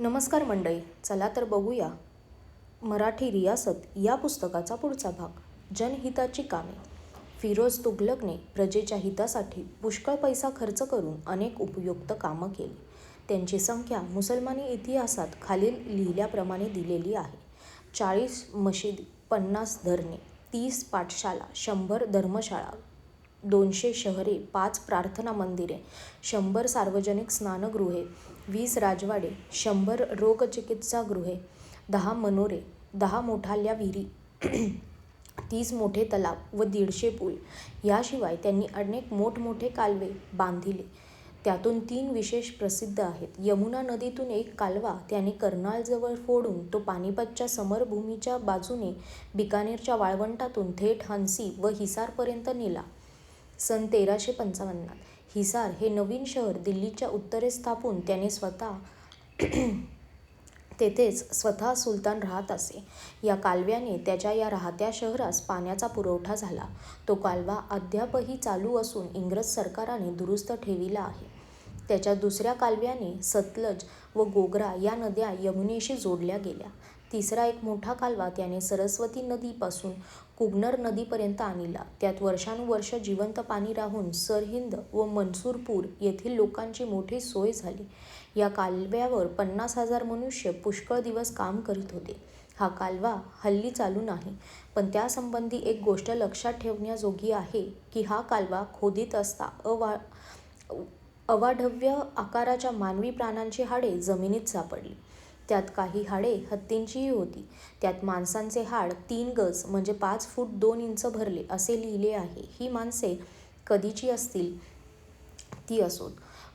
नमस्कार मंडळी, चला तर बघूया मराठी रियासत या पुस्तकाचा पुढचा भाग. जनहिताची कामे. फिरोज तुघलकने प्रजेच्या हितासाठी पुष्कळ पैसा खर्च करून अनेक उपयुक्त कामं केली. त्यांची संख्या मुसलमानी इतिहासात खालील लिहिल्याप्रमाणे दिलेली आहे. 40 मशिदी, 50 धरणे, 30 पाठशाला, 100 धर्मशाळा, 200 शहरे, 5 प्रार्थना मंदिरे, 100 सार्वजनिक स्नानगृहे, 20 राजवाडे, 100 रोगचिकित्सागृहे, 10 मनोरे, 10 मोठाल्या विहिरी, 30 मोठे तलाव व 150 पूल. याशिवाय त्यांनी अनेक मोठमोठे कालवे बांधिले. त्यातून 3 विशेष प्रसिद्ध आहेत. यमुना नदीतून एक कालवा त्याने कर्नालजवळ फोडून तो पानिपतच्या समरभूमीच्या बाजूने बिकानेरच्या वाळवंटातून थेट हंसी व हिसारपर्यंत नेला. सन 1355 हिसार हे नवीन शहर दिल्लीच्या उत्तरेस स्थापून त्याने तेथेच स्वतः सुलतान राहत असे. या कालव्याने त्याच्या या राहत्या शहरास पाण्याचा पुरवठा झाला. तो कालवा अद्यापही चालू असून इंग्रज सरकाराने दुरुस्त ठेविला आहे. त्याच्या दुसऱ्या कालव्याने सतलज व गोगरा या नद्या यमुनेशी जोडल्या गेल्या. तिसरा एक मोठा कालवा त्याने सरस्वती नदीपासून कुग्नर नदीपर्यंत आणला. त्यात वर्षानुवर्ष जिवंत पाणी राहून सरहिंद व मनसूरपूर येथील लोकांची मोठी सोय झाली. या कालव्यावर 50,000 मनुष्य पुष्कळ दिवस काम करीत होते. हा कालवा हल्ली चालू नाही, पण त्यासंबंधी एक गोष्ट लक्षात ठेवण्याजोगी आहे की हा कालवा खोदीत असता अवाढव्य आकाराच्या मानवी प्राण्यांची हाडे जमिनीत सापडली. त्यात काही हाडे हत्तींचीही होती. त्यात माणसाचे हाड 3 गज म्हणजे 5 फूट 2 इंच भरले असे लिहिले आहे. ही माणसे कधीची असतील ती असोत.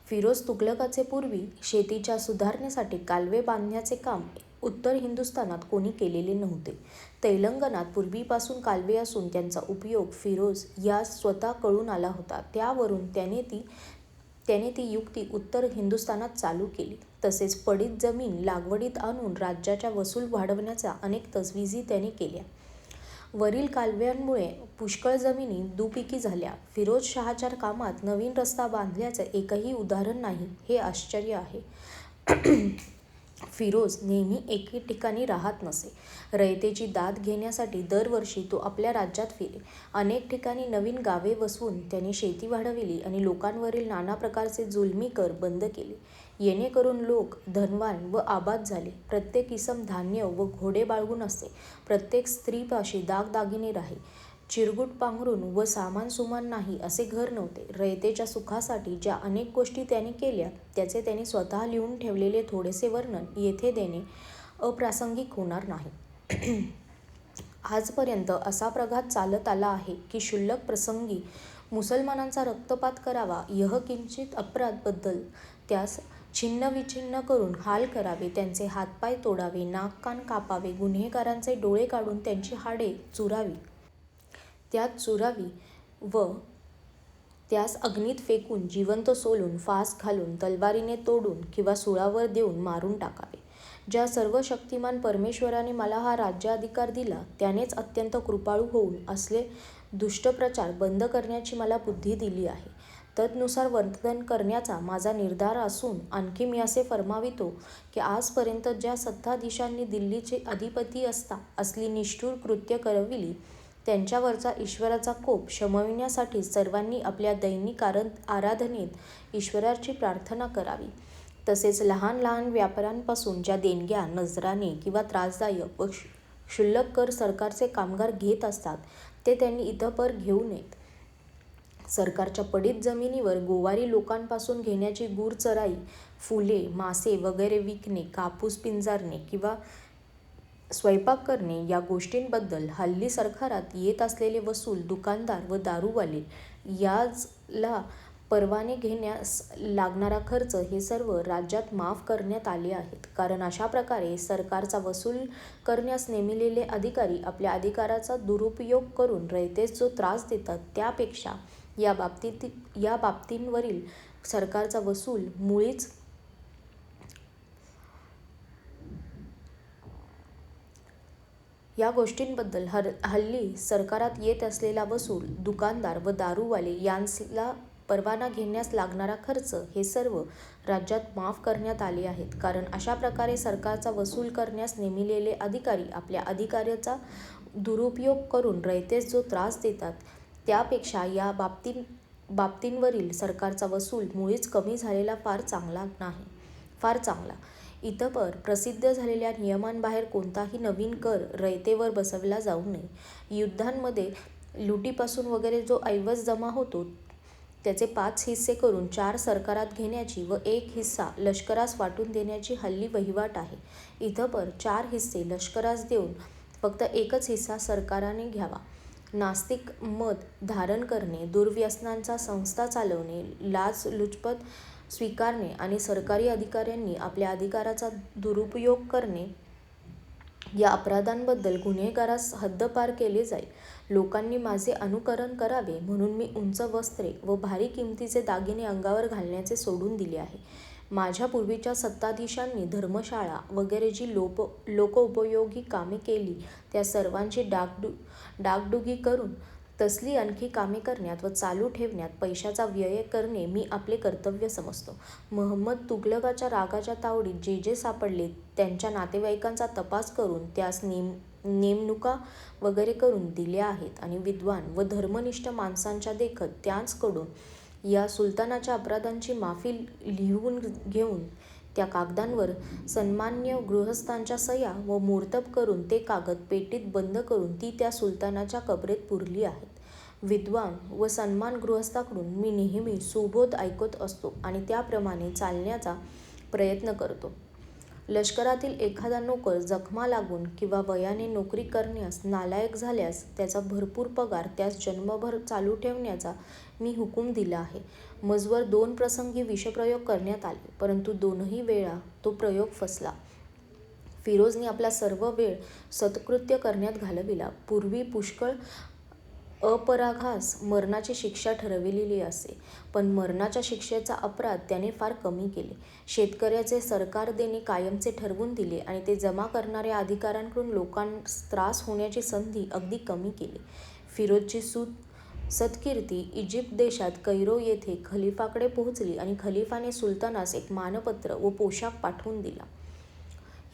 फिरोज तुघलकाचे पूर्वी शेतीच्या सुधारणेसाठी कालवे बांधण्याचे काम उत्तर हिंदुस्थानात कोणी केलेले नव्हते. तेलंगणात पूर्वीपासून कालवे असून त्यांचा उपयोग फिरोज यास स्वतः कळून आला होता. त्यावरून त्याने ती युक्ती उत्तर हिंदुस्थानात चालू केली. तसेच पडीत जमीन लागवडीत आणून राज्याच्या वसूल वाढवण्याच्या अनेक तजविजी त्याने केल्या. वरील कालव्यांमुळे पुष्कळ जमिनी दुपिकी झाल्या. फिरोज शहाच्या कामात नवीन रस्ता बांधल्याचे एकही उदाहरण नाही, हे आश्चर्य आहे. फिरोज नेहमी एके ठिकाणी राहत नसे. रयतेची दाद घेण्यासाठी दरवर्षी तो आपल्या राज्यात फिरे. अनेक ठिकाणी नवीन गावे वसवून त्याने शेती वाढविली आणि लोकांवरील नाना प्रकारचे जुलमी कर बंद केले. येणेकरून लोक धनवान व आबाद झाले. प्रत्येक इसम धान्य व घोडे बाळगून असे. प्रत्येक स्त्रीपाशी दागदागिने राहे. चिरगुट पांघरून व सामान सुमान नाही असे घर नव्हते. रयतेच्या सुखासाठी ज्या अनेक गोष्टी त्याने केल्या त्याचे त्याने स्वतः लिहून ठेवलेले थोडेसे वर्णन येथे देणे अप्रासंगिक होणार नाही. आजपर्यंत असा प्रघात चालत आला आहे की क्षुल्लक प्रसंगी मुसलमानांचा रक्तपात करावा, यःकिंचित अपराध बद्दल त्यास छिन्नविछिन्न करून हाल करावे, त्यांचे हातपाय तोडावे, नाक कान कापावे, गुन्हेगारांचे डोळे काढून त्यांची हाडे चुरावी व त्यास अग्नीत फेकून जिवंत सोलून फास घालून तलवारीने तोडून किंवा सुळावर देऊन मारून टाकावे. ज्या सर्व शक्तिमान परमेश्वराने मला हा राज्याधिकार दिला त्यानेच अत्यंत कृपाळू होऊन असले दुष्टप्रचार बंद करण्याची मला बुद्धी दिली आहे. तदनुसार वर्तन करण्याचा माझा निर्धार असून आणखी मी असे फर्मावितो की आजपर्यंत ज्या सत्ताधीशांनी दिल्लीचे अधिपती असता असली निष्ठुर कृत्य करविली त्यांच्यावरचा ईश्वराचा कोप शमविण्यासाठी सर्वांनी आपल्या दैनिक आराधनेत ईश्वराची प्रार्थना करावी. तसेच लहान लहान व्यापाऱ्यांपासून ज्या देणग्या, नजराणे किंवा त्रासदायक व क्षुल्लक कर सरकारचे कामगार घेत असतात ते त्यांनी इतपर घेऊ नयेत. सरकारच्या पडीत जमिनीवर गोवारी लोकांपासून घेण्याची गुरचराई, फुले, मासे वगैरे विकणे, कापूस पिंजारणे किंवा स्वयंपाक करणे या गोष्टींबद्दल हल्ली सरकारात येत असलेले वसूल, दुकानदार व दारूवाले याजला परवाने घेण्यास लागणारा खर्च हे सर्व राज्यात माफ करण्यात आले आहेत. कारण अशा प्रकारे सरकारचा वसूल करण्यास नेमिलेले अधिकारी आपल्या अधिकाराचा दुरुपयोग करून रयतेस जो त्रास देतात त्यापेक्षा या बाबतींवरील सरकारचा वसूल मुळीच या गोष्टींबद्दल हल्ली सरकारात येत असलेला वसूल दुकानदार व दारूवाले यांसला परवाना घेण्यास लागणारा खर्च हे सर्व राज्यात माफ करण्यात आले आहेत. कारण अशा प्रकारे सरकारचा वसूल करण्यास नेमिलेले अधिकारी आपल्या अधिकाराचा दुरुपयोग करून रयतेस जो त्रास देतात त्यापेक्षा या बाबतींवरील सरकारचा वसूल मुळीच कमी झालेला फार चांगला. इतपर प्रसिद्ध झालेल्या नियमांबाहेर कोणताही नवीन कर रयतेवर बसविला जाऊ नये. युद्धांमध्ये लुटीपासून वगैरे जो ऐवज जमा होतो त्याचे 5 हिस्से करून 4 सरकारात घेण्याची व 1 हिस्सा लष्करास वाटून देण्याची हल्ली वहिवाट आहे. इतपर 4 हिस्से लष्करास देऊन फक्त 1च हिस्सा सरकाराने घ्यावा. नास्तिक मत धारण करणे, दुर्व्यसनांचा संस्था चालवणे, लाचलुचपत स्वीकारणे आणि सरकारी अधिकाऱ्यांनी आपल्या अधिकाराचा दुरुपयोग करणे या अपराधांबद्दल गुन्हेगारास हद्दपार केले जाईल. लोकांनी माझे अनुकरण करावे म्हणून मी उंच वस्त्रे व भारी किमतीचे दागिने अंगावर घालण्याचे सोडून दिले आहे. माझ्या पूर्वीच्या सत्ताधीशांनी धर्मशाळा वगैरे जी लोकोपयोगी कामे केली त्या सर्वांची डागडुगी करून तसली आणखी कामे करण्यात व चालू ठेवण्यात पैशाचा व्यय करणे मी आपले कर्तव्य समजतो. महंमद तुघलकाच्या रागाच्या तावडीत जे सापडले त्यांच्या नातेवाईकांचा तपास करून त्यास नेमणुका वगैरे करून दिल्या आहेत आणि विद्वान व धर्मनिष्ठ माणसांच्या देखत त्यांचकडून या सुलतानाच्या अपराधांची माफी लिहून घेऊन त्या कागदांवर सन्मान्य गृहस्थांच्या सह्या व मोर्तब करून ते कागद पेटीत बंद करून ती त्या सुलतानाच्या कबरेत पुरली आहेत. विद्वान व सन्मान गृहस्थाकडून मी नेहमी सुबोध ऐकत असतो आणि त्याप्रमाणे चालण्याचा प्रयत्न करतो. लष्करातील एखादा नोकर जखमा लागून किंवा वयाने नोकरी करण्यास नालायक झाल्यास त्याचा भरपूर पगार त्यास जन्मभर चालू ठेवण्याचा मी हुकूम दिला आहे. मजवर 2 प्रसंगी विषप्रयोग करण्यात आले, परंतु 2ही वेळा तो प्रयोग फसला. फिरोजने आपला सर्व वेळ सत्कृत्य करण्यात घालविला. पूर्वी पुष्कळ अपराघास मरणाची शिक्षा ठरविलेली असे, पण मरणाच्या शिक्षेचा अपराध त्याने फार कमी केले. शेतकऱ्याचे सरकार देणे कायमचे ठरवून दिले आणि ते जमा करणाऱ्या अधिकाऱ्यांकडून लोकांस त्रास होण्याची संधी अगदी कमी केली. फिरोजची सत्कीर्ती इजिप्त देशात कैरो येथे खलिफाकडे पोहोचली आणि खलिफाने सुलतानास एक मानपत्र व पोशाख पाठवून दिला.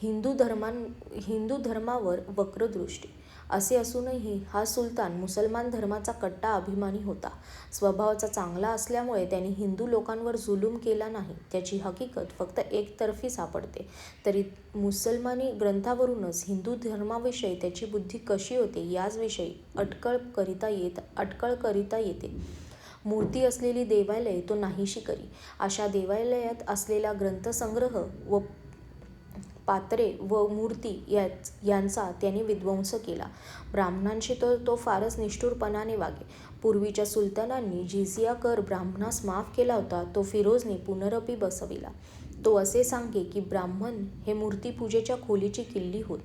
हिंदू धर्मावर वक्रदृष्टी असे असूनही हा सुलतान मुसलमान धर्माचा कट्टा अभिमानी होता. स्वभावाचा चांगला असल्यामुळे त्याने हिंदू लोकांवर जुलूम केला नाही. त्याची हकीकत फक्त एकतर्फी सापडते. तरी मुसलमानी ग्रंथावरूनच हिंदू धर्माविषयी त्याची बुद्धी कशी होते याचविषयी अटकळ करिता येते. मूर्ती असलेली देवालये तो नाहीशी करी. अशा देवालयात असलेला ग्रंथसंग्रह व पात्रे व मूर्ती यांचा त्याने विध्वंस केला. ब्राह्मणांशी तो फारच निष्ठुरपणाने वागे. पूर्वीच्या सुलतानांनी जिझिया कर ब्राह्मणास माफ केला होता, तो फिरोजने पुनरपि बसविला. तो असे सांगे की ब्राह्मण हे मूर्तीपूजेच्या खोलीची किल्ली होत,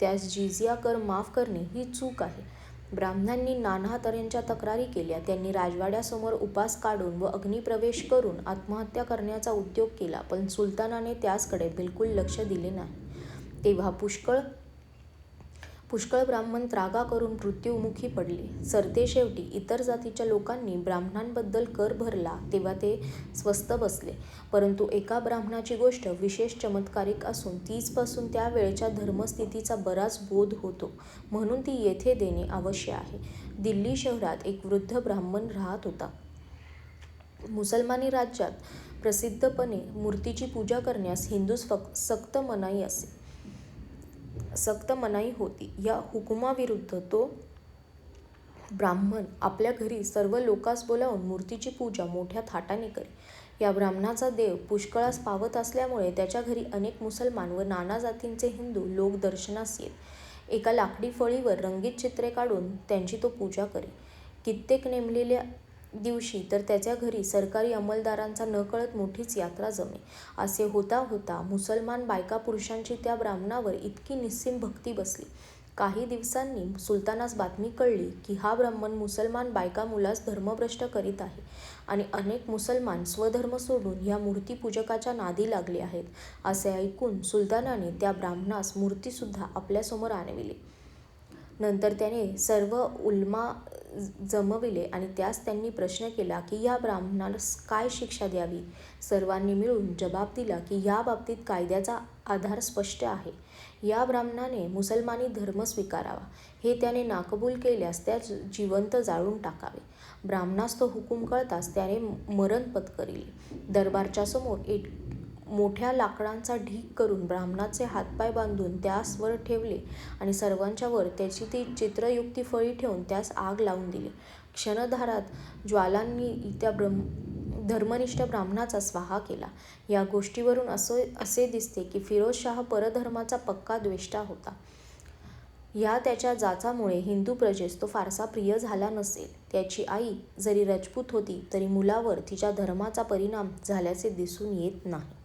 त्यास जिझिया कर माफ करणे ही चूक आहे. ब्राह्मणांनी नाना तऱ्हेच्या तक्रारी केल्या. त्यांनी राजवाड्यासमोर उपास काढून व अग्निप्रवेश करून आत्महत्या करण्याचा उद्योग केला, पण सुलतानाने त्यासकडे बिलकुल लक्ष दिले नाही. तेव्हा पुष्कळ ब्राह्मण त्रागा करून मृत्युमुखी पडले. सरतेशेवटी इतर जातीच्या लोकांनी ब्राह्मणांबद्दल कर भरला तेव्हा ते स्वस्थ बसले. परंतु एका ब्राह्मणाची गोष्ट विशेष चमत्कारिक असून तीचपासून त्या वेळच्या धर्मस्थितीचा बराच बोध होतो, म्हणून ती येथे देणे आवश्यक आहे. दिल्ली शहरात एक वृद्ध ब्राह्मण राहत होता. मुसलमानी राज्यात प्रसिद्धपणे मूर्तीची पूजा करण्यास हिंदूस सक्त मनाई होती. या हुकुमाविरुद्ध तो ब्राह्मण आपल्या घरी सर्व लोकांस बोलावून मूर्तीची पूजा मोठ्या थाटाने करी. या ब्राह्मणाचा देव पुष्कळास पावत असल्यामुळे त्याच्या घरी अनेक मुसलमान व नाना जातींचे हिंदू लोक दर्शनास येत. एका लाकडी फळीवर रंगीत चित्रे काढून त्यांची तो पूजा करी. कित्येक नेमलेल्या दिवशी तर त्याच्या घरी सरकारी अंमलदारांचा नकळत मोठीच यात्रा जमे. असे होता होता मुसलमान बायका पुरुषांची त्या ब्राह्मणावर इतकी निस्सीम भक्ती बसली. काही दिवसांनी सुलतानास बातमी कळली की हा ब्राह्मण मुसलमान बायका मुलास धर्मभ्रष्ट करीत आहे आणि अनेक मुसलमान स्वधर्म सोडून ह्या मूर्तीपूजकाच्या नादी लागले आहेत. असे ऐकून सुलतानाने त्या ब्राह्मणास मूर्तीसुद्धा आपल्यासमोर आणविली. नंतर त्याने सर्व उलमा जमविले आणि त्यास त्यांनी प्रश्न केला की या ब्राह्मणास काय शिक्षा द्यावी. सर्वांनी मिळून जबाब दिला की या बाबतीत कायद्याचा आधार स्पष्ट आहे. या ब्राह्मणाने मुसलमानी धर्म स्वीकारावा. हे त्याने नाकबूल केल्यास त्यास जिवंत जाळून टाकावे. ब्राह्मणास तो हुकूम कळताच त्याने मरण पत्करिले. दरबारच्या समोर एक मोठ्या लाकडांचा ढीग करून ब्राह्मणाचे हातपाय बांधून त्यास वर ठेवले आणि सर्वांच्या वर त्याची ती चित्रयुक्त फळी ठेवून त्यास आग लावून दिली. क्षणधारात ज्वालांनी त्या धर्मनिष्ठ ब्राह्मणाचा स्वाहा केला. या गोष्टीवरून असे दिसते की फिरोजशाह परधर्माचा पक्का द्वेष्टा होता. या त्याच्या जाचामुळे हिंदू प्रजेस तो फारसा प्रिय झाला नसेल. त्याची आई जरी राजपूत होती तरी मुलावर तिच्या धर्माचा परिणाम झाल्याचे दिसून येत नाही.